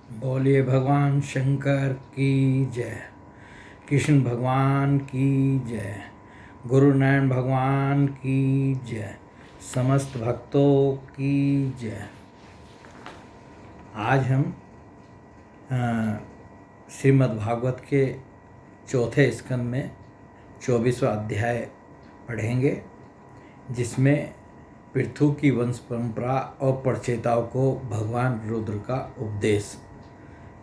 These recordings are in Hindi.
बोलिए भगवान शंकर की जय। कृष्ण भगवान की जय। गुरु नारायण भगवान की जय। समस्त भक्तों की जय। आज हम श्रीमद् भागवत के चौथे स्कंद में 24वां अध्याय पढ़ेंगे, जिसमें पृथु की वंश परंपरा और प्रचेताओं को भगवान रुद्र का उपदेश,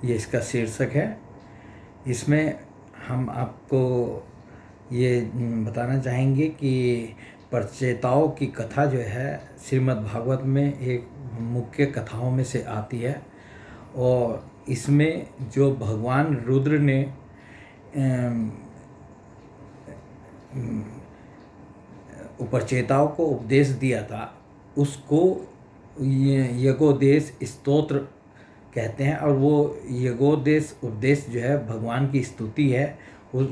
ये इसका शीर्षक है। इसमें हम आपको ये बताना चाहेंगे कि प्रचेताओं की कथा जो है श्रीमद् भागवत में एक मुख्य कथाओं में से आती है, और इसमें जो भगवान रुद्र ने प्रचेताओं को उपदेश दिया था, उसको यज्ञोपदेश स्तोत्र कहते हैं। और वो यज्ञोपदेश उपदेश जो है भगवान की स्तुति है। उस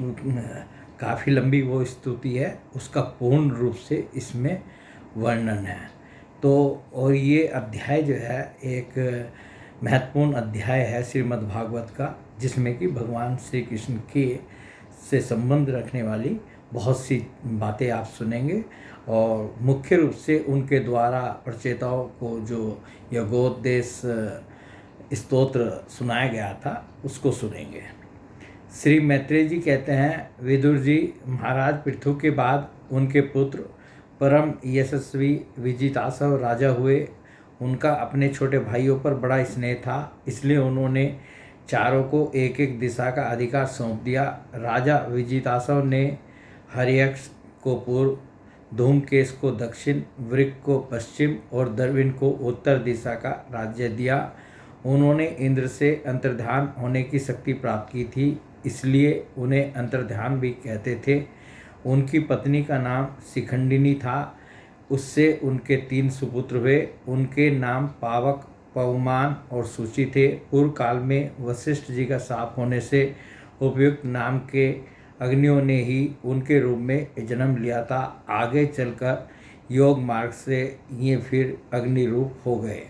काफ़ी लंबी वो स्तुति है, उसका पूर्ण रूप से इसमें वर्णन है। तो और ये अध्याय जो है एक महत्वपूर्ण अध्याय है श्रीमद् भागवत का, जिसमें कि भगवान श्री कृष्ण के से संबंध रखने वाली बहुत सी बातें आप सुनेंगे, और मुख्य रूप से उनके द्वारा प्रचेताओं को जो यज्ञोपदेश स्तोत्र सुनाया गया था उसको सुनेंगे। श्री मैत्रेय जी कहते हैं, विदुर जी महाराज पृथु के बाद उनके पुत्र परम यशस्वी विजितासव राजा हुए। उनका अपने छोटे भाइयों पर बड़ा स्नेह था, इसलिए उन्होंने चारों को एक एक दिशा का अधिकार सौंप दिया। राजा विजितासव ने हर्यक्ष को पूर्व, धूमकेश को दक्षिण, वृक को पश्चिम और दर्विन को उत्तर दिशा का राज्य दिया। उन्होंने इंद्र से अंतर्ध्यान होने की शक्ति प्राप्त की थी, इसलिए उन्हें अंतर्ध्यान भी कहते थे। उनकी पत्नी का नाम शिखंडिनी था। उससे उनके 3 सुपुत्र हुए। उनके नाम पावक, पवमान और सूची थे। पूर्व काल में वशिष्ठ जी का शाप होने से उपयुक्त नाम के अग्नियों ने ही उनके रूप में जन्म लिया था। आगे चलकर योग मार्ग से ये फिर अग्नि रूप हो गए।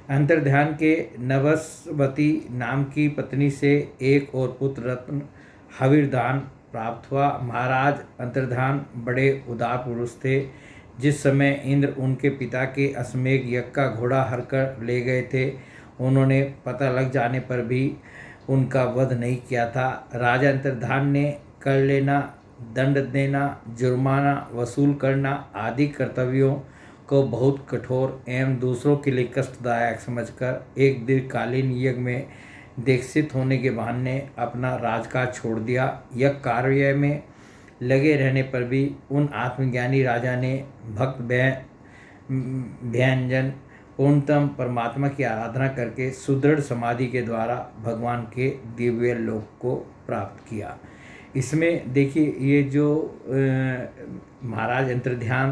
अंतर्ध्यान के नवस्वती नाम की पत्नी से एक और पुत्र रत्न हविर्धान प्राप्त हुआ। महाराज अंतर्ध्यान बड़े उदार पुरुष थे। जिस समय इंद्र उनके पिता के अश्वमेघ यज्ञ का घोड़ा हरकर ले गए थे, उन्होंने पता लग जाने पर भी उनका वध नहीं किया था। राजा अंतर्ध्यान ने कर लेना, दंड देना, जुर्माना वसूल करना आदि कर्तव्यों को बहुत कठोर एवं दूसरों के लिए कष्टदायक समझकर एक दीर्घकालीन यज्ञ में दीक्षित होने के बहाने अपना राजकाज छोड़ दिया। यज्ञ कार्य में लगे रहने पर भी उन आत्मज्ञानी राजा ने भक्त व्यंजन पूर्णतम परमात्मा की आराधना करके सुदृढ़ समाधि के द्वारा भगवान के दिव्य लोक को प्राप्त किया। इसमें देखिए, ये जो महाराज अंतर्ध्यान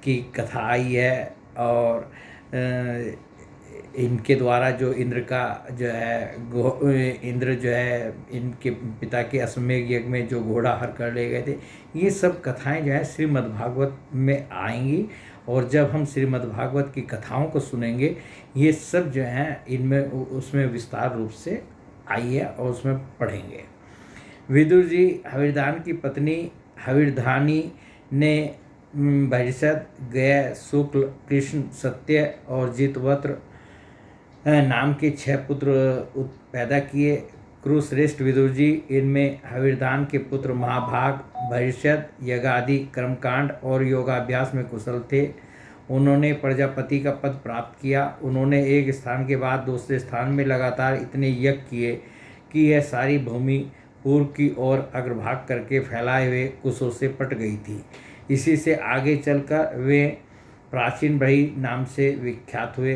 की कथा आई है, और इनके द्वारा जो इंद्र का जो है इंद्र जो है इनके पिता के अश्वमेध यज्ञ में जो घोड़ा हर कर ले गए थे, ये सब कथाएं जो है श्रीमद् भागवत में आएंगी। और जब हम श्रीमद् भागवत की कथाओं को सुनेंगे, ये सब जो हैं इनमें उसमें विस्तार रूप से आई है और उसमें पढ़ेंगे। विदुर जी हविर्धान की पत्नी हविर्धानी ने भैषद, गय, शुक्ल, कृष्ण, सत्य और जितवत्र नाम के 6 पुत्र पैदा किए। कुरुश्रेष्ठ विदुर जी इनमें हविर्धान के पुत्र महाभाग, भैषद, यज्ञादि कर्मकांड और योगाभ्यास में कुशल थे। उन्होंने प्रजापति का पद प्राप्त किया। उन्होंने एक स्थान के बाद दूसरे स्थान में लगातार इतने यज्ञ किए कि यह सारी भूमि पूर्व की ओर अग्रभाग करके फैलाए हुए कुशों से पट गई थी। इसी से आगे चलकर वे प्राचीन भई नाम से विख्यात हुए।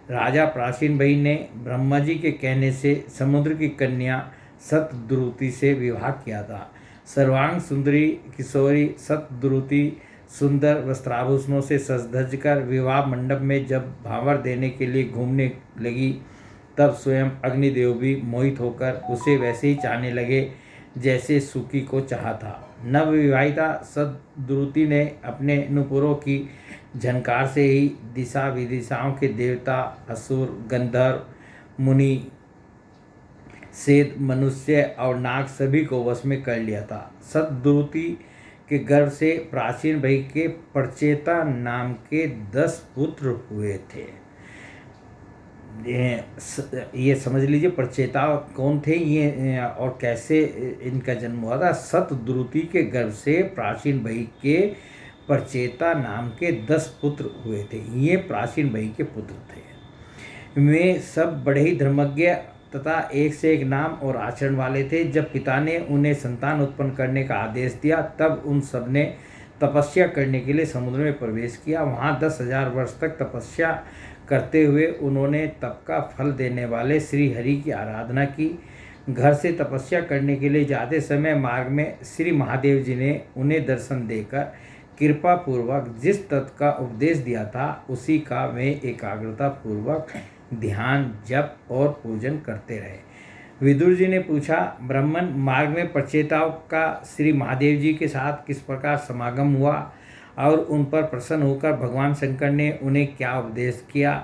राजा प्राचीन भई ने ब्रह्मा जी के कहने से समुद्र की कन्या सतद्रुति से विवाह किया था। सर्वांग सुंदरी किशोरी सतद्रुति सुंदर वस्त्राभूषणों से सज धज कर विवाह मंडप में जब भांवर देने के लिए घूमने लगी, तब स्वयं अग्निदेव भी मोहित होकर उसे वैसे ही चाहने लगे जैसे सुकी को चाहा था। नवविवाहिता सतद्रुति ने अपने नुपुरों की झनकार से ही दिशा विदिशाओं के देवता, असुर, गंधर्व, मुनि सेद, मनुष्य और नाग सभी को वश में कर लिया था। सतद्रुति के गर्भ से प्राचीन भाई के प्रचेता नाम के 10 पुत्र हुए थे। ये समझ लीजिए प्रचेता कौन थे ये और कैसे इनका जन्म हुआ था। सतद्रुति के गर्भ से प्राचीन भाई के प्रचेता नाम के 10 पुत्र हुए थे। ये प्राचीन भाई के पुत्र थे। वे सब बड़े ही धर्मज्ञ तथा एक से एक नाम और आचरण वाले थे। जब पिता ने उन्हें संतान उत्पन्न करने का आदेश दिया तब उन सब ने तपस्या करने के लिए समुद्र में प्रवेश किया। वहाँ 10,000 वर्ष तक तपस्या करते हुए उन्होंने तप का फल देने वाले श्री हरि की आराधना की। घर से तपस्या करने के लिए जाते समय मार्ग में श्री महादेव जी ने उन्हें दर्शन देकर कृपा पूर्वक जिस तत्व का उपदेश दिया था उसी का वे एकाग्रता पूर्वक ध्यान, जप और पूजन करते रहे। विदुर जी ने पूछा, ब्राह्मण, मार्ग में प्रचेताओं का श्री महादेव जी के साथ किस प्रकार समागम हुआ और उन पर प्रसन्न होकर भगवान शंकर ने उन्हें क्या उपदेश किया,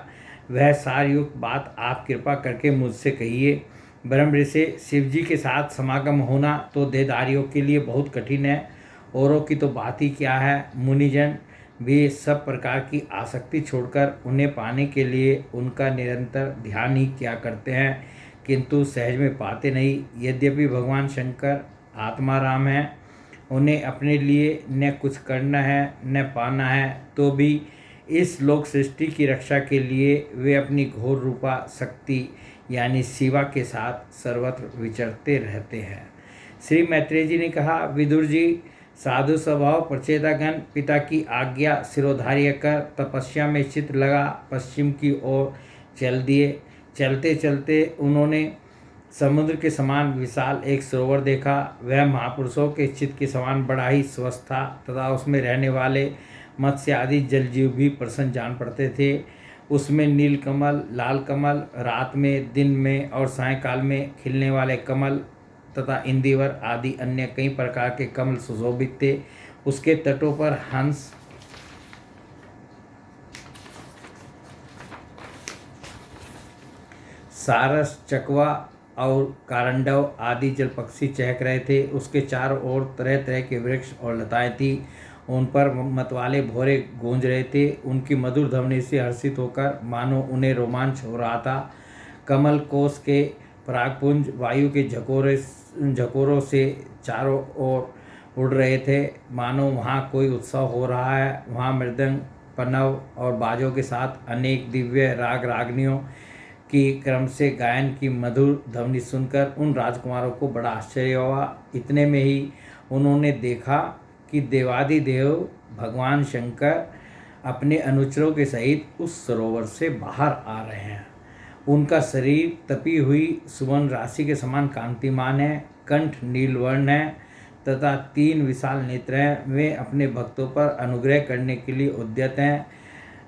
वह सारयुक्त बात आप कृपा करके मुझसे कहिए। ब्रह्म ऋषि, शिव जी के साथ समागम होना तो देहधारियों के लिए बहुत कठिन है, औरों की तो बात ही क्या है। मुनिजन वे सब प्रकार की आसक्ति छोड़कर उन्हें पाने के लिए उनका निरंतर ध्यान ही क्या करते हैं, किंतु सहज में पाते नहीं। यद्यपि भगवान शंकर आत्माराम हैं, उन्हें अपने लिए न कुछ करना है न पाना है, तो भी इस लोक सृष्टि की रक्षा के लिए वे अपनी घोर रूपा शक्ति यानी शिवा के साथ सर्वत्र विचरते रहते हैं। श्री मैत्रेय जी ने कहा, विदुर जी, साधु स्वभाव प्रचेतागण पिता की आज्ञा शिरोधार्य कर तपस्या में चित्त लगा पश्चिम की ओर चल दिए। चलते चलते उन्होंने समुद्र के समान विशाल एक सरोवर देखा। वह महापुरुषों के चित्त के समान बड़ा ही स्वस्थ था तथा उसमें रहने वाले मत्स्य आदि जलजीव भी प्रसन्न जान पड़ते थे। उसमें नील कमल, लाल कमल, रात में, दिन में और सायंकाल में खिलने वाले कमल तथा इंदिवर आदि अन्य कई प्रकार के कमल सुशोभित थे। उसके तटों पर हंस, सारस, चकवा और कारंडव आदि जल पक्षी चहक रहे थे। उसके चारों ओर तरह तरह के वृक्ष और लताएं थी। उन पर मतवाले भौरे गूंज रहे थे। उनकी मधुर ध्वनि से हर्षित होकर मानो उन्हें रोमांच हो रहा था। कमल कोश के परागपुंज वायु के झकोरों से चारों ओर उड़ रहे थे, मानो वहाँ कोई उत्सव हो रहा है। वहाँ मृदंग, पनव और बाजों के साथ अनेक दिव्य राग रागनियों की क्रम से गायन की मधुर ध्वनि सुनकर उन राजकुमारों को बड़ा आश्चर्य हुआ। इतने में ही उन्होंने देखा कि देवादिदेव भगवान शंकर अपने अनुचरों के सहित उस सरोवर से बाहर आ रहे हैं। उनका शरीर तपी हुई सुवर्ण राशि के समान कांतिमान है, कंठ नीलवर्ण है तथा 3 विशाल नेत्र हैं। वे अपने भक्तों पर अनुग्रह करने के लिए उद्यत हैं।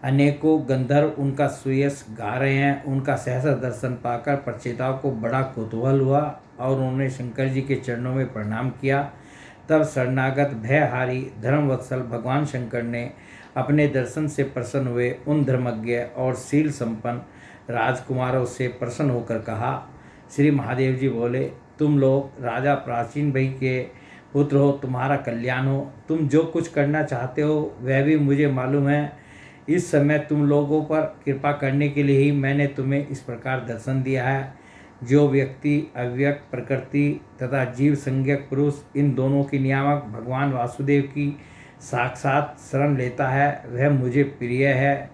अनेकों गंधर्व उनका सुयश गा रहे हैं। उनका सहसा दर्शन पाकर प्रचेताओं को बड़ा कुतूहल हुआ और उन्होंने शंकर जी के चरणों में प्रणाम किया। तब शरणागत भयहारी धर्मवत्सल भगवान शंकर ने अपने दर्शन से प्रसन्न हुए उन धर्मज्ञ और शील संपन्न राजकुमारों से प्रसन्न होकर कहा, श्री महादेव जी बोले, तुम लोग राजा प्राचीन भाई के पुत्र हो, तुम्हारा कल्याण हो। तुम जो कुछ करना चाहते हो वह भी मुझे मालूम है। इस समय तुम लोगों पर कृपा करने के लिए ही मैंने तुम्हें इस प्रकार दर्शन दिया है। जो व्यक्ति अव्यक्त प्रकृति तथा जीव संज्ञक पुरुष इन दोनों की नियामक भगवान वासुदेव की साक्षात शरण लेता है वह मुझे प्रिय है।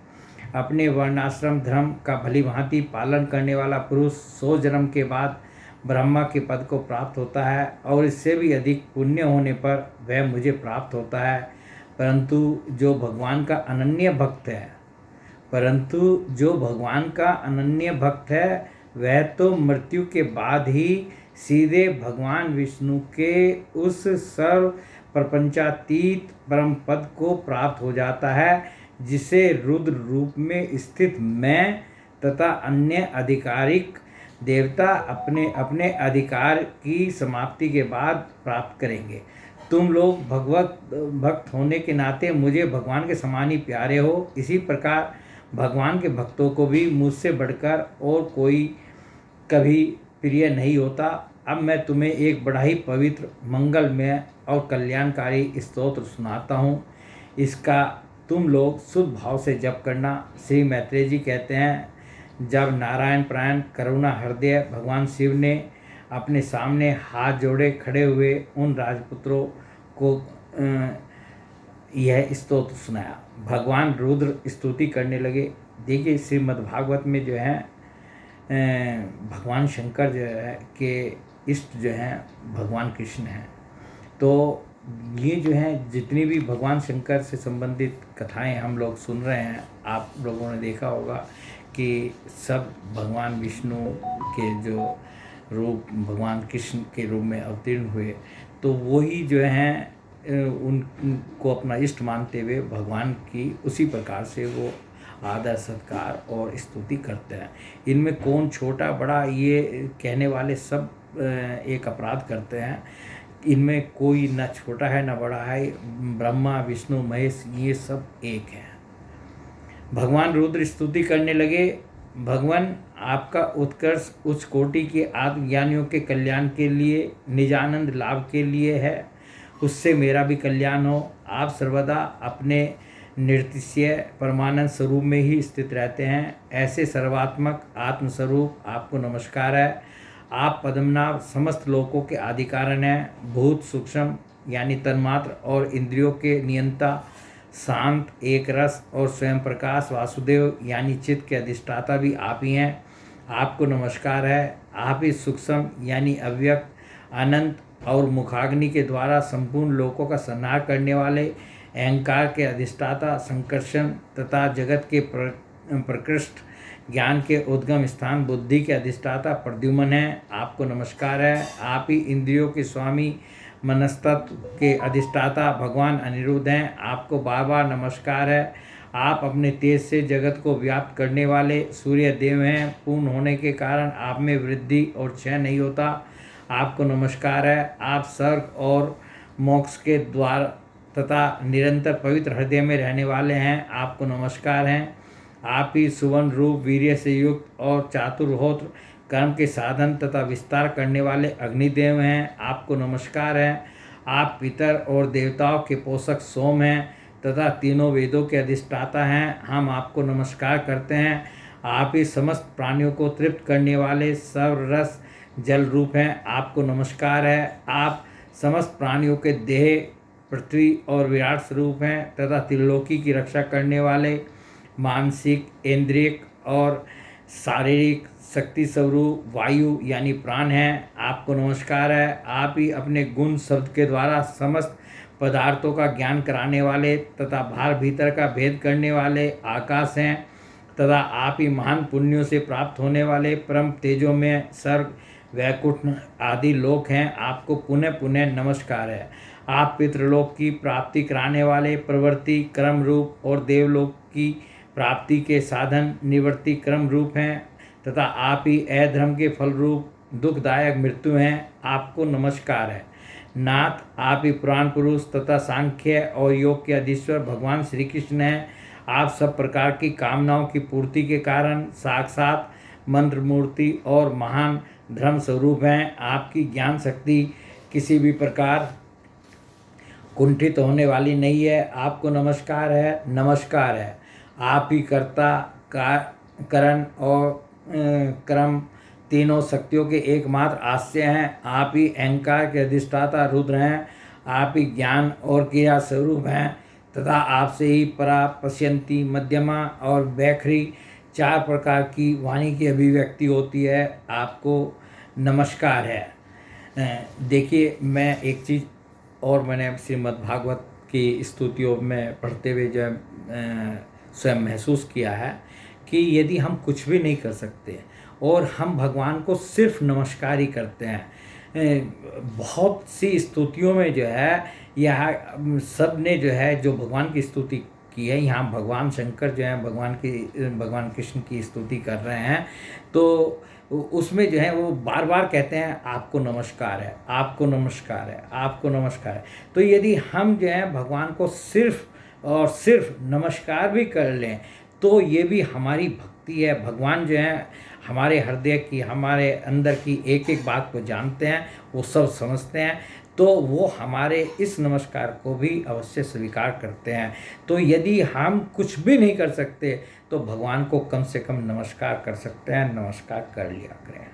अपने वर्णाश्रम धर्म का भली भांति पालन करने वाला पुरुष 100 जन्म के बाद ब्रह्मा के पद को प्राप्त होता है और इससे भी अधिक पुण्य होने पर वह मुझे प्राप्त होता है। परंतु जो भगवान का अनन्य भक्त है वह तो मृत्यु के बाद ही सीधे भगवान विष्णु के उस सर्व प्रपंचातीत परम पद को प्राप्त हो जाता है, जिसे रुद्र रूप में स्थित मैं तथा अन्य आधिकारिक देवता अपने अपने अधिकार की समाप्ति के बाद प्राप्त करेंगे। तुम लोग भक्त होने के नाते मुझे भगवान के समान ही प्यारे हो। इसी प्रकार भगवान के भक्तों को भी मुझसे बढ़कर और कोई कभी प्रिय नहीं होता। अब मैं तुम्हें एक बड़ा ही पवित्र, मंगलमय और कल्याणकारी स्तोत्र सुनाता हूँ। इसका तुम लोग शुद्ध भाव से जप करना। श्री मैत्रेय जी कहते हैं, जब नारायण प्राण करुणा हृदय भगवान शिव ने अपने सामने हाथ जोड़े खड़े हुए उन राजपुत्रों को यह स्तोत्र सुनाया, भगवान रुद्र स्तुति करने लगे। देखिए, श्रीमद्भागवत में जो है भगवान शंकर जो है के इष्ट जो हैं भगवान कृष्ण हैं। तो ये जो हैं जितनी भी भगवान शंकर से संबंधित कथाएं हम लोग सुन रहे हैं, आप लोगों ने देखा होगा कि सब भगवान विष्णु के जो रूप भगवान कृष्ण के रूप में अवतीर्ण हुए, तो वही जो हैं उनको अपना इष्ट मानते हुए भगवान की उसी प्रकार से वो आदर सत्कार और स्तुति करते हैं। इनमें कौन छोटा बड़ा ये कहने वाले सब एक अपराध करते हैं। इनमें कोई न छोटा है न बड़ा है, ब्रह्मा विष्णु महेश ये सब एक हैं। भगवान रुद्र स्तुति करने लगे, भगवान आपका उत्कर्ष उच्च कोटि के आत्मज्ञानियों के कल्याण के लिए, निजानंद लाभ के लिए है, उससे मेरा भी कल्याण हो। आप सर्वदा अपने निर्तिशय परमानंद स्वरूप में ही स्थित रहते हैं। ऐसे सर्वात्मक आत्मस्वरूप आपको नमस्कार है। आप पद्मनाभ समस्त लोकों के आदि कारण हैं। भूत सूक्ष्म यानी तन्मात्र और इंद्रियों के नियंता, शांत एक रस और स्वयं प्रकाश वासुदेव यानी चित्त के अधिष्ठाता भी आप ही हैं। आपको नमस्कार है। आप ही सूक्ष्म यानी अव्यक्त, अनंत और मुखाग्नि के द्वारा संपूर्ण लोकों का संहार करने वाले, अहंकार के अधिष्ठाता, संकर्षण तथा जगत के प्रकृष्ट ज्ञान के उद्गम स्थान, बुद्धि के अधिष्ठाता प्रद्युम्न हैं। आपको नमस्कार है। आप ही इंद्रियों के स्वामी, मनस्तत्व के अधिष्ठाता भगवान अनिरुद्ध हैं। आपको बार बार नमस्कार है। आप अपने तेज से जगत को व्याप्त करने वाले सूर्य देव हैं। पूर्ण होने के कारण आप में वृद्धि और क्षय नहीं होता। आपको नमस्कार है। आप स्वर्ग और मोक्ष के द्वार तथा निरंतर पवित्र हृदय में रहने वाले हैं। आपको नमस्कार हैं। आप ही सुवर्ण रूप, वीर्य से युक्त और चातुर्होत्र कर्म के साधन तथा विस्तार करने वाले अग्निदेव हैं। आपको नमस्कार है। आप पितर और देवताओं के पोषक सोम हैं तथा तीनों वेदों के अधिष्ठाता हैं। हम आपको नमस्कार करते हैं। आप ही समस्त प्राणियों को तृप्त करने वाले सर्वरस जल रूप हैं। आपको नमस्कार है। आप समस्त प्राणियों के देह, पृथ्वी और विराट स्वरूप हैं तथा त्रिलोकी की रक्षा करने वाले मानसिक, इंद्रियक और शारीरिक शक्ति स्वरूप वायु यानी प्राण हैं। आपको नमस्कार है। आप ही अपने गुण शब्द के द्वारा समस्त पदार्थों का ज्ञान कराने वाले तथा बाहर भीतर का भेद करने वाले आकाश हैं तथा आप ही महान पुण्यों से प्राप्त होने वाले परम तेजों में स्वर्ग, वैकुंठ आदि लोक हैं। आपको पुनः पुनः नमस्कार है। आप पितृलोक की प्राप्ति कराने वाले प्रवृत्ति क्रम रूप और देवलोक की प्राप्ति के साधन निवृत्ति क्रम रूप हैं तथा आप ही अधर्म के फल रूप दुखदायक मृत्यु हैं। आपको नमस्कार है। नाथ, आप ही पुराण पुरुष तथा सांख्य और योग के अधीश्वर भगवान श्री कृष्ण हैं। आप सब प्रकार की कामनाओं की पूर्ति के कारण साक्षात मंत्र मूर्ति और महान धर्म स्वरूप हैं। आपकी ज्ञान शक्ति किसी भी प्रकार कुंठित होने वाली नहीं है। आपको नमस्कार है। नमस्कार है। आप ही कर्ता, करण और क्रम तीनों शक्तियों के एकमात्र आश्रय हैं। आप ही अहंकार के अधिष्ठाता रुद्र हैं। आप ही ज्ञान और क्रिया स्वरूप हैं तथा आपसे ही परा, पश्यंती, मध्यमा और बैखरी चार प्रकार की वाणी की अभिव्यक्ति होती है। आपको नमस्कार है। देखिए, मैं एक चीज़ और मैंने श्रीमद्भागवत की स्तुतियों में पढ़ते हुए जो स्वयं महसूस किया है कि यदि हम कुछ भी नहीं कर सकते और हम भगवान को सिर्फ नमस्कार ही करते हैं, बहुत सी स्तुतियों में जो है यह सब ने जो है जो भगवान की स्तुति की है, यहाँ भगवान शंकर जो है भगवान कृष्ण की स्तुति कर रहे हैं, तो उसमें जो है वो बार बार कहते हैं आपको नमस्कार है, आपको नमस्कार है, आपको नमस्कार है। तो यदि हम जो है भगवान को सिर्फ और सिर्फ नमस्कार भी कर लें तो ये भी हमारी भक्ति है। भगवान जो है हमारे हृदय की, हमारे अंदर की एक एक बात को जानते हैं, वो सब समझते हैं, तो वो हमारे इस नमस्कार को भी अवश्य स्वीकार करते हैं। तो यदि हम कुछ भी नहीं कर सकते तो भगवान को कम से कम नमस्कार कर सकते हैं, नमस्कार कर लिया करें।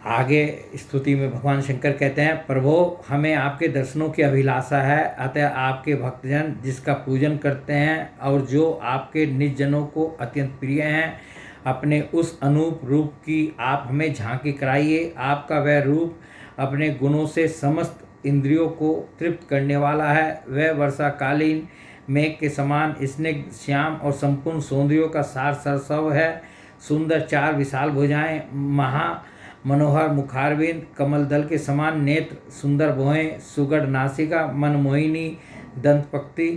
आगे स्तुति में भगवान शंकर कहते हैं, प्रभो हमें आपके दर्शनों की अभिलाषा है, अतः आपके भक्तजन जिसका पूजन करते हैं और जो आपके निज जनों को अत्यंत प्रिय हैं, अपने उस अनूप रूप की आप हमें झांकी कराइए। आपका वह रूप अपने गुणों से समस्त इंद्रियों को तृप्त करने वाला है। वह वर्षाकालीन मेघ के समान स्निग्ध, श्याम और संपूर्ण सौंदर्यों का सार सरसव है। सुंदर चार विशाल भुजाएं, महा मनोहर मुखारविंद, कमल दल के समान नेत्र, सुंदर भुएं, सुगढ़ नासिका, मनमोहिनी दंतपक्ति,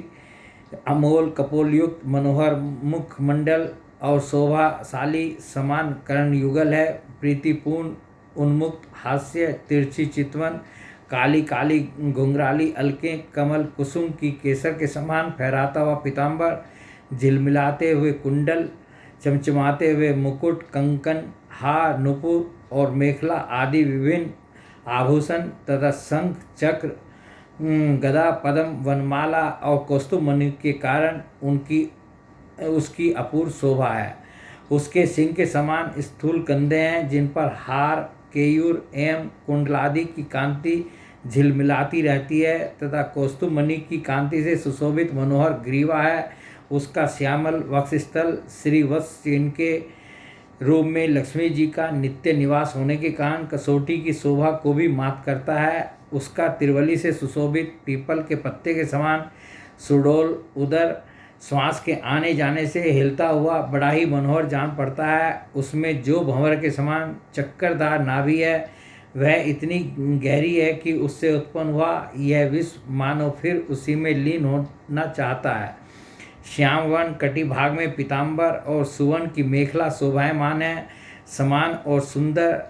अमोल कपोलयुक्त मनोहर मुखमंडल और शोभाशाली समान कर्ण युगल है। प्रीतिपूर्ण उन्मुक्त हास्य, तिरछी चितवन, काली काली घुंघराली अलकें, कमल कुसुम की केसर के समान फहराता हुआ पीताम्बर, झिलमिलाते हुए कुंडल, चमचमाते हुए मुकुट, कंकन, हार, नुपुर और मेखला आदि विभिन्न आभूषण तथा शंख, चक्र, गदा, पद्म, वनमाला और कौस्तुभ मणि के कारण उसकी अपूर्व शोभा है। उसके सिंह के समान स्थूल कंधे हैं, जिन पर हार, केयूर एवं कुंडलादि की कांति झिलमिलाती रहती है तथा कौस्तुभ मणि की कांति से सुशोभित मनोहर ग्रीवा है। उसका श्यामल वक्षस्थल श्रीवत्स के रूप में लक्ष्मी जी का नित्य निवास होने के कारण कसौटी की शोभा को भी मात करता है। उसका तिरवली से सुशोभित पीपल के पत्ते के समान सुडौल उदर श्वास के आने जाने से हिलता हुआ बड़ा ही मनोहर जान पड़ता है। उसमें जो भंवर के समान चक्करदार नाभि है, वह इतनी गहरी है कि उससे उत्पन्न हुआ यह विश्व मानो फिर उसी में लीन होना चाहता है। श्यामवन कटिभाग में पीताम्बर और सुवर्ण की मेखला शोभायमान है। समान और सुंदर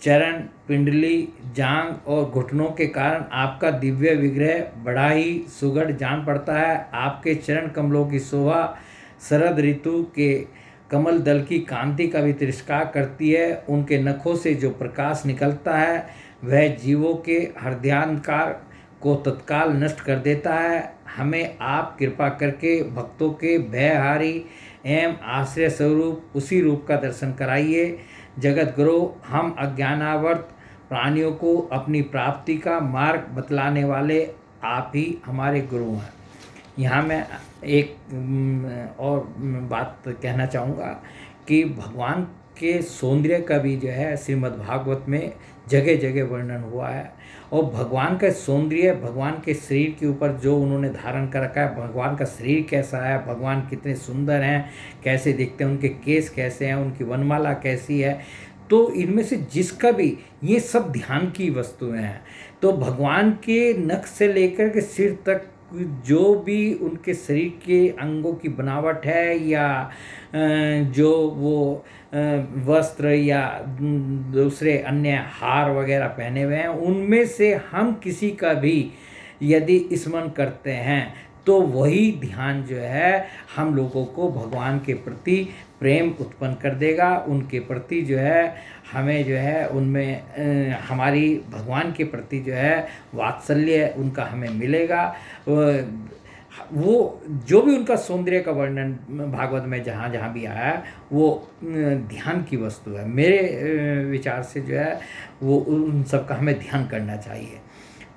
चरण, पिंडली, जांग और घुटनों के कारण आपका दिव्य विग्रह बड़ा ही सुगढ़ जान पड़ता है। आपके चरण कमलों की शोभा शरद ऋतु के कमल दल की कांति का भी तिरस्कार करती है। उनके नखों से जो प्रकाश निकलता है वह जीवों के हृदयांधकार को तत्काल नष्ट कर देता है। हमें आप कृपा करके भक्तों के भयहारी एवं आश्रय स्वरूप उसी रूप का दर्शन कराइए। जगत गुरु, हम अज्ञानावर्त प्राणियों को अपनी प्राप्ति का मार्ग बतलाने वाले आप ही हमारे गुरु हैं। यहाँ मैं एक और बात कहना चाहूँगा कि भगवान के सौंदर्य का भी जो है श्रीमद् भागवत में जगह जगह वर्णन हुआ है। और भगवान का सौंदर्य, भगवान के शरीर के ऊपर जो उन्होंने धारण कर रखा है, भगवान का शरीर कैसा है, भगवान कितने सुंदर हैं, कैसे दिखते हैं, उनके केस कैसे हैं, उनकी वनमाला कैसी है, तो इनमें से जिसका भी ये सब ध्यान की वस्तुएं हैं। तो भगवान के नख से लेकर के सिर तक जो भी उनके शरीर के अंगों की बनावट है या जो वो वस्त्र या दूसरे अन्य हार वगैरह पहने हुए हैं, उनमें से हम किसी का भी यदि स्मरण करते हैं तो वही ध्यान जो है हम लोगों को भगवान के प्रति प्रेम उत्पन्न कर देगा। उनके प्रति जो है हमें जो है उनमें हमारी भगवान के प्रति जो है वात्सल्य उनका हमें मिलेगा। वो जो भी उनका सौंदर्य का वर्णन भागवत में जहाँ जहाँ भी आया है वो ध्यान की वस्तु है। मेरे विचार से जो है वो उन सब का हमें ध्यान करना चाहिए।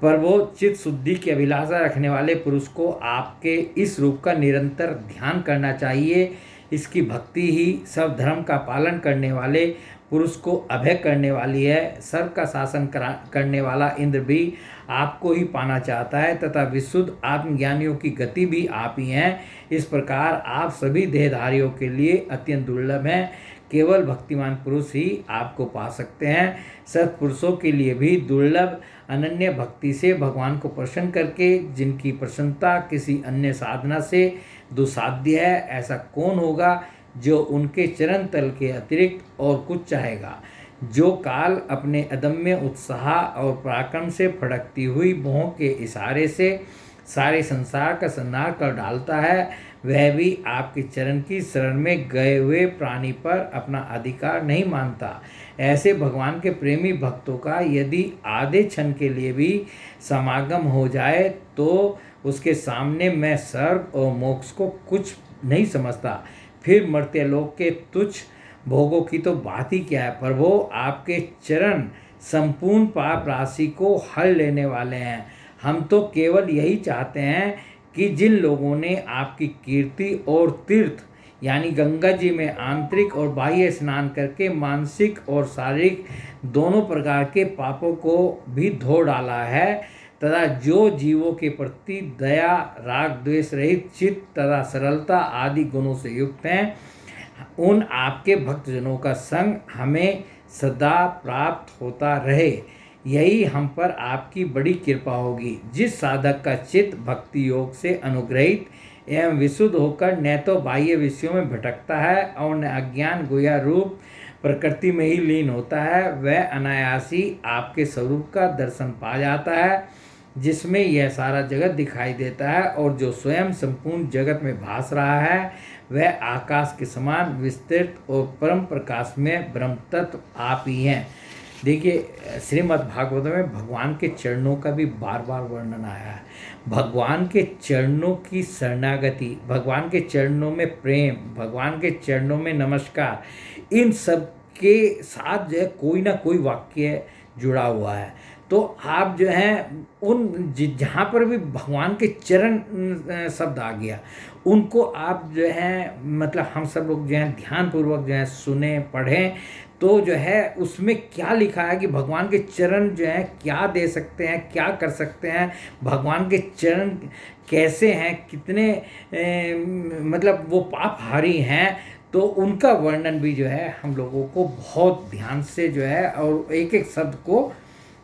पर वो चित्त शुद्धि की अभिलाषा रखने वाले पुरुष को आपके इस रूप का निरंतर ध्यान करना चाहिए। इसकी भक्ति ही सब धर्म का पालन करने वाले पुरुष को अभय करने वाली है। सर्व का शासन करने वाला इंद्र भी आपको ही पाना चाहता है तथा विशुद्ध आत्मज्ञानियों की गति भी आप ही हैं। इस प्रकार आप सभी देहधारियों के लिए अत्यंत दुर्लभ हैं। केवल भक्तिमान पुरुष ही आपको पा सकते हैं। सत्पुरुषों के लिए भी दुर्लभ अनन्य भक्ति से भगवान को प्रसन्न करके, जिनकी प्रसन्नता किसी अन्य साधना से दुसाध्य है, ऐसा कौन होगा जो उनके चरण तल के अतिरिक्त और कुछ चाहेगा। जो काल अपने अदम्य उत्साह और पराक्रम से फड़कती हुई मोह के इशारे से सारे संसार का संहार कर डालता है, वह भी आपके चरण की शरण में गए हुए प्राणी पर अपना अधिकार नहीं मानता। ऐसे भगवान के प्रेमी भक्तों का यदि आधे क्षण के लिए भी समागम हो जाए तो उसके सामने मैं स्वर्ग और मोक्ष को कुछ नहीं समझता। फिर मर्त्यलोक के तुच्छ भोगों की तो बात ही क्या है। प्रभु, आपके चरण संपूर्ण पाप राशि को हल लेने वाले हैं। हम तो केवल यही चाहते हैं कि जिन लोगों ने आपकी कीर्ति और तीर्थ यानी गंगा जी में आंतरिक और बाह्य स्नान करके मानसिक और शारीरिक दोनों प्रकार के पापों को भी धो डाला है, तथा जो जीवों के प्रति दया, राग, द्वेष रहित चित्त तथा सरलता आदि गुणों से युक्त हैं, उन आपके भक्तजनों का संग हमें सदा प्राप्त होता रहे। यही हम पर आपकी बड़ी कृपा होगी। जिस साधक का चित्त भक्ति योग से अनुग्रहित एवं विशुद्ध होकर न तो बाह्य विषयों में भटकता है और न अज्ञान गुया रूप प्रकृति में ही लीन होता है, वह अनायासी आपके स्वरूप का दर्शन पा जाता है, जिसमें यह सारा जगत दिखाई देता है, और जो स्वयं संपूर्ण जगत में भास रहा है वह आकाश के समान विस्तृत और परम प्रकाश में ब्रह्म तत्व आप ही हैं। देखिए, श्रीमद् भागवत में भगवान के चरणों का भी बार बार वर्णन आया है। भगवान के चरणों की शरणागति, भगवान के चरणों में प्रेम, भगवान के चरणों में नमस्कार, इन सब के साथ जो है कोई ना कोई वाक्य जुड़ा हुआ है। तो आप जो हैं उन जहाँ पर भी भगवान के चरण शब्द आ गया, उनको आप जो हैं मतलब हम सब लोग जो हैं ध्यानपूर्वक जो है सुने, पढ़ें, तो जो है उसमें क्या लिखा है कि भगवान के चरण जो हैं क्या दे सकते हैं, क्या कर सकते हैं, भगवान के चरण कैसे हैं, कितने मतलब वो पापहारी हैं, तो उनका वर्णन भी जो है हम लोगों को बहुत ध्यान से जो है और एक एक शब्द को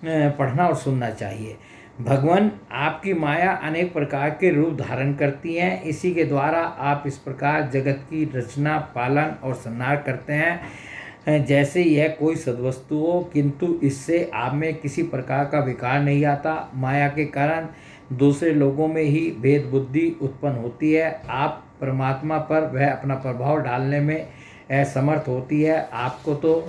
पढ़ना और सुनना चाहिए। भगवान आपकी माया अनेक प्रकार के रूप धारण करती हैं, इसी के द्वारा आप इस प्रकार जगत की रचना, पालन और संहार करते हैं जैसे यह कोई सद्वस्तु हो, किंतु इससे आप में किसी प्रकार का विकार नहीं आता। माया के कारण दूसरे लोगों में ही भेद बुद्धि उत्पन्न होती है। आप परमात्मा पर वह अपना प्रभाव डालने में असमर्थ होती है। आपको तो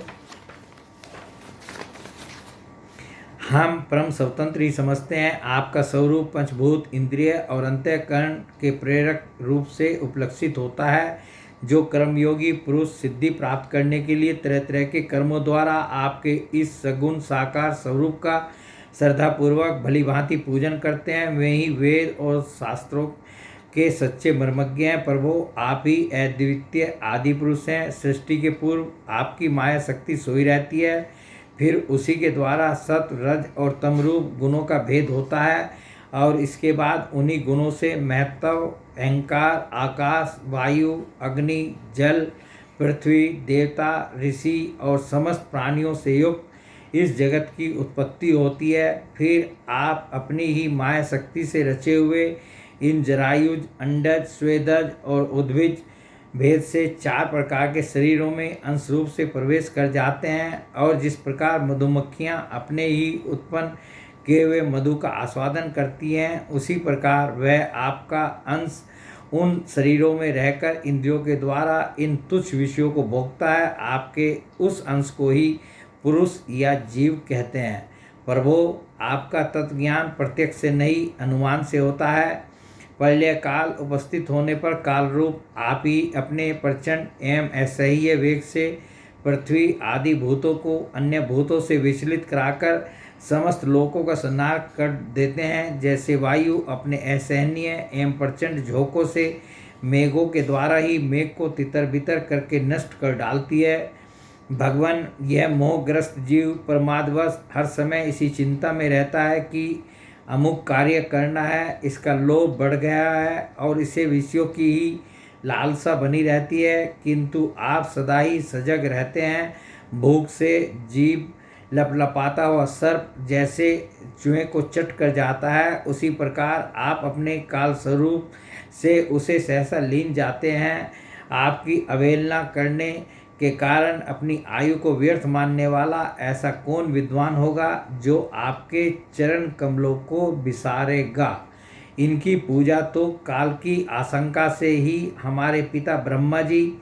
हम परम स्वतंत्र ही समझते हैं। आपका स्वरूप पंचभूत, इंद्रिय और अंतःकरण के प्रेरक रूप से उपलक्षित होता है। जो कर्मयोगी पुरुष सिद्धि प्राप्त करने के लिए तरह तरह के कर्मों द्वारा आपके इस सगुण साकार स्वरूप का श्रद्धापूर्वक भली भांति पूजन करते हैं, वे ही वेद और शास्त्रों के सच्चे मर्मज्ञ हैं। प्रभु, आप ही अद्वितीय आदि पुरुष हैं। सृष्टि के पूर्व आपकी माया शक्ति सोई रहती है, फिर उसी के द्वारा सत, रज और तम रूप गुणों का भेद होता है, और इसके बाद उन्हीं गुणों से महत्व, अहंकार, आकाश, वायु, अग्नि, जल, पृथ्वी, देवता, ऋषि और समस्त प्राणियों से युक्त इस जगत की उत्पत्ति होती है। फिर आप अपनी ही माया शक्ति से रचे हुए इन जरायुज, अंडज, स्वेदज और उद्भिज भेद से 4 प्रकार के शरीरों में अंश रूप से प्रवेश कर जाते हैं, और जिस प्रकार मधुमक्खियाँ अपने ही उत्पन्न किए हुए मधु का आस्वादन करती हैं, उसी प्रकार वह आपका अंश उन शरीरों में रहकर इंद्रियों के द्वारा इन तुच्छ विषयों को भोगता है। आपके उस अंश को ही पुरुष या जीव कहते हैं। प्रभु, आपका तत्व ज्ञान प्रत्यक्ष से नहीं अनुमान से होता है। प्रलय काल उपस्थित होने पर काल रूप आप ही अपने प्रचंड एवं असह्य वेग से पृथ्वी आदि भूतों को अन्य भूतों से विचलित कराकर समस्त लोकों का संहार कर देते हैं। जैसे वायु अपने असहनीय एवं प्रचंड झोंकों से मेघों के द्वारा ही मेघ को तितर बितर करके नष्ट कर डालती है। भगवान, यह मोहग्रस्त जीव प्रमादवश हर समय इसी चिंता में रहता है कि अमुक कार्य करना है, इसका लोभ बढ़ गया है और इसे विषयों की ही लालसा बनी रहती है, किंतु आप सदा ही सजग रहते हैं। भूख से जीव लपलपाता हुआ सर्प जैसे चूहे को चट कर जाता है, उसी प्रकार आप अपने काल स्वरूप से उसे सहसा लीन जाते हैं। आपकी अवहेलना करने के कारण अपनी आयु को व्यर्थ मानने वाला ऐसा कौन विद्वान होगा जो आपके चरण कमलों को विसारेगा। इनकी पूजा तो काल की आशंका से ही हमारे पिता ब्रह्मा जी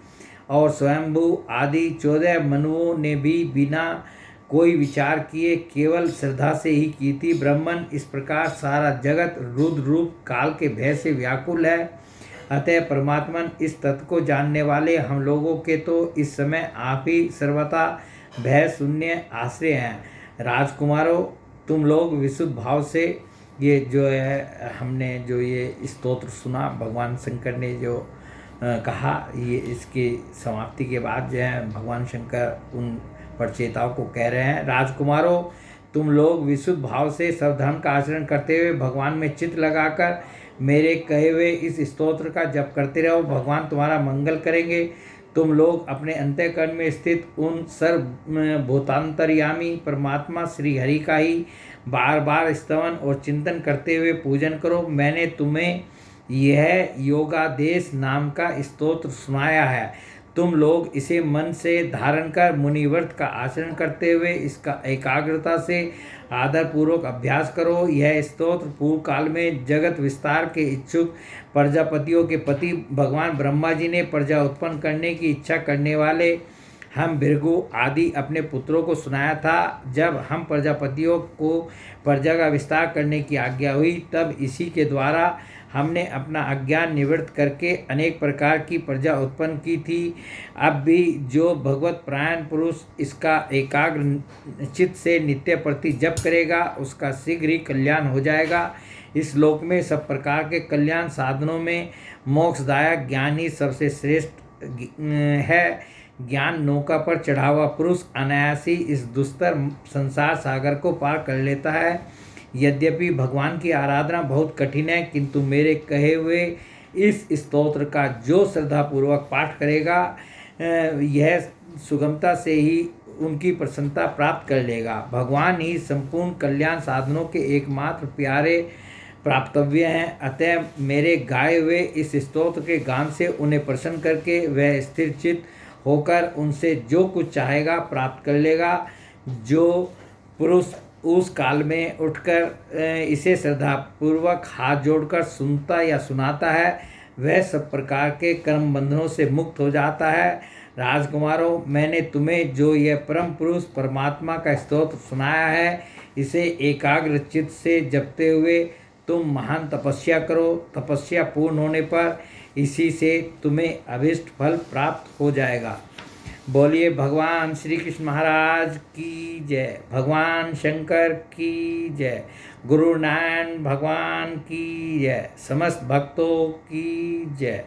और स्वयंभू आदि 14 मनुओं ने भी बिना कोई विचार किए केवल श्रद्धा से ही की थी। ब्राह्मण इस प्रकार सारा जगत रुद्र रूप काल के भय से व्याकुल है। अतः परमात्मन इस तत्व को जानने वाले हम लोगों के तो इस समय आप ही सर्वथा भय शून्य आश्रय हैं। राजकुमारों, तुम लोग विशुद्ध भाव से ये जो है हमने जो ये स्तोत्र सुना, भगवान शंकर ने जो कहा, ये इसकी समाप्ति के बाद जो है भगवान शंकर उन परचेताओं को कह रहे हैं, राजकुमारों, तुम लोग विशुद्ध भाव से सब धर्म का आचरण करते हुए भगवान में चित्त लगाकर मेरे कहे हुए इस स्तोत्र का जप करते रहो। भगवान तुम्हारा मंगल करेंगे। तुम लोग अपने अंतःकरण में स्थित उन सर्वभूतांतर्यामी परमात्मा श्री हरि का ही बार बार स्तवन और चिंतन करते हुए पूजन करो। मैंने तुम्हें यह योगादेश नाम का स्तोत्र सुनाया है। तुम लोग इसे मन से धारण कर मुनिव्रत का आचरण करते हुए इसका एकाग्रता से आदरपूर्वक अभ्यास करो। यह स्तोत्र पूर्व काल में जगत विस्तार के इच्छुक प्रजापतियों के पति भगवान ब्रह्मा जी ने प्रजा उत्पन्न करने की इच्छा करने वाले हम भृगु आदि अपने पुत्रों को सुनाया था। जब हम प्रजापतियों को प्रजा का विस्तार करने की आज्ञा हुई, तब इसी के द्वारा हमने अपना अज्ञान निवृत्त करके अनेक प्रकार की प्रजा उत्पन्न की थी। अब भी जो भगवत प्राण पुरुष इसका एकाग्र चित्त से नित्य प्रति जप करेगा, उसका शीघ्र ही कल्याण हो जाएगा। इस लोक में सब प्रकार के कल्याण साधनों में मोक्षदायक ज्ञान ही सबसे श्रेष्ठ है। ज्ञान नौका पर चढ़ा हुआ पुरुष अनायासी इस दुस्तर संसार सागर को पार कर लेता है। यद्यपि भगवान की आराधना बहुत कठिन है, किंतु मेरे कहे हुए इस स्तोत्र का जो श्रद्धापूर्वक पाठ करेगा, यह सुगमता से ही उनकी प्रसन्नता प्राप्त कर लेगा। भगवान ही संपूर्ण कल्याण साधनों के एकमात्र प्यारे प्राप्तव्य हैं। अतः मेरे गाए हुए इस स्तोत्र के गान से उन्हें प्रसन्न करके वह स्थिर चित्त होकर उनसे जो कुछ चाहेगा प्राप्त कर लेगा। जो पुरुष उस काल में उठकर इसे श्रद्धापूर्वक हाथ जोड़कर सुनता या सुनाता है, वह सब प्रकार के कर्म बंधनों से मुक्त हो जाता है। राजकुमारों, मैंने तुम्हें जो यह परम पुरुष परमात्मा का स्तोत्र सुनाया है, इसे एकाग्र चित्त से जपते हुए तुम महान तपस्या करो। तपस्या पूर्ण होने पर इसी से तुम्हें अभीष्ट फल प्राप्त हो जाएगा। बोलिए भगवान श्री कृष्ण महाराज की जय, भगवान शंकर की जय, गुरु नारायण भगवान की जय, समस्त भक्तों की जय।